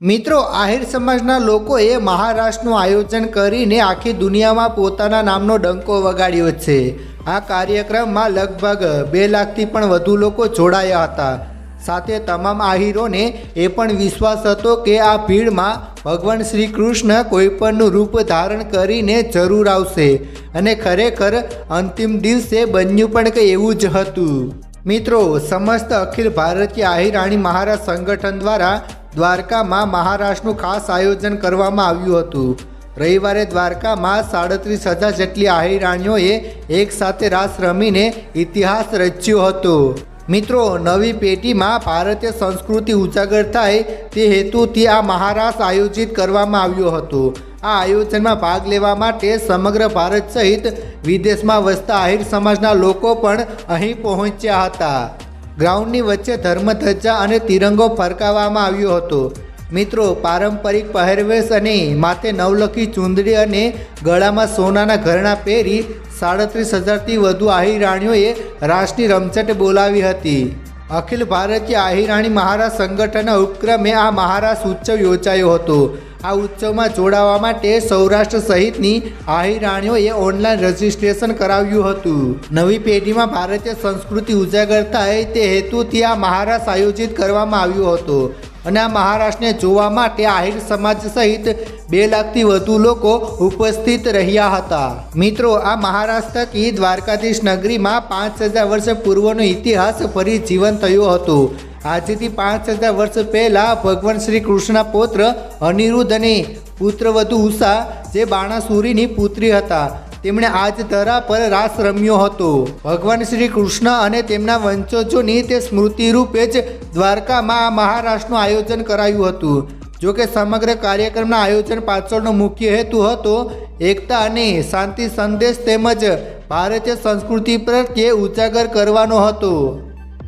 મિત્રો, આહિર સમાજના લોકોએ મહારાષ્ટ્રનું આયોજન કરીને આખી દુનિયામાં પોતાના નામનો ડંકો વગાડ્યો છે। આ કાર્યક્રમમાં લગભગ 2 લાખથી પણ વધુ લોકો જોડાયા હતા। સાથે તમામ આહિરોને એ પણ વિશ્વાસ હતો કે આ ભીડમાં ભગવાન શ્રી કૃષ્ણ કોઈપણનું રૂપ ધારણ કરીને જરૂર આવશે અને ખરેખર અંતિમ દિવસે બન્યું પણ કંઈ એવું જ હતું। મિત્રો, સમસ્ત અખિલ ભારતીય આહિરાણી મહારાજ સંગઠન દ્વારા દ્વારકામાં મહારાષ્ટ્રનું ખાસ આયોજન કરવામાં આવ્યું હતું। રવિવારે દ્વારકામાં 37,000 જેટલી આહિરાણીઓએ એક સાથે રાસ રમીને ઇતિહાસ રચ્યો હતો। મિત્રો, નવી પેઢીમાં ભારતીય સંસ્કૃતિ ઉજાગર થાય તે હેતુથી આ મહારાસ આયોજિત કરવામાં આવ્યો હતો। આ આયોજનમાં ભાગ લેવા માટે સમગ્ર ભારત સહિત વિદેશમાં વસતા આહિર સમાજના લોકો પણ અહીં પહોંચ્યા હતા। ગ્રાઉન્ડની વચ્ચે ધર્મધ્વજા અને તિરંગો ફરકાવવામાં આવ્યો હતો। મિત્રો, પારંપરિક પહેરવેશ અને માથે નવલખી ચૂંદડી અને ગળામાં સોનાના ઘરેણાં પહેરી 37,000થી વધુ આહિરાણીઓએ રાસની રમઝટ બોલાવી હતી। અખિલ ભારતીય આહિરાણી મહારાજ સંગઠનના ઉપક્રમે આ મહારાસ ઉત્સવ યોજાયો હતો। આ ઉત્સવમાં જોડાવા માટે સૌરાષ્ટ્ર સહિતની આહિરાણીઓએ ઓનલાઈન રજીસ્ટ્રેશન કરાવ્યું હતું। નવી પેઢીમાં ભારતીય સંસ્કૃતિ ઉજાગર થાય તે હેતુથી આ મહારાસ આયોજિત કરવામાં આવ્યો હતો અને આ મહારાસને જોવા માટે આહિર સમાજ સહિત 2 લાખથી વધુ લોકો ઉપસ્થિત રહ્યા હતા। મિત્રો, આ મહારાસ થકી દ્વારકાધીશ નગરીમાં 5,000 વર્ષ પૂર્વનો ઇતિહાસ ફરી જીવન થયો હતો। આજથી 5,000 વર્ષ પહેલાં ભગવાન શ્રી કૃષ્ણના પૌત્ર અનિરુદ્ધ અને પુત્રવધુ ઉષા, જે બાણાસુરીની પુત્રી હતા, તેમણે આજ ધરા પર રાસ રમ્યો હતો। ભગવાન શ્રી કૃષ્ણ અને તેમના વંશજોની તે સ્મૃતિ રૂપે જ દ્વારકામાં આ મહારાસનું આયોજન કરાયું હતું। જોકે સમગ્ર કાર્યક્રમના આયોજન પાછળનો મુખ્ય હેતુ હતો એકતા અને શાંતિ સંદેશ તેમજ ભારતીય સંસ્કૃતિ પ્રત્યે ઉજાગર કરવાનો હતો।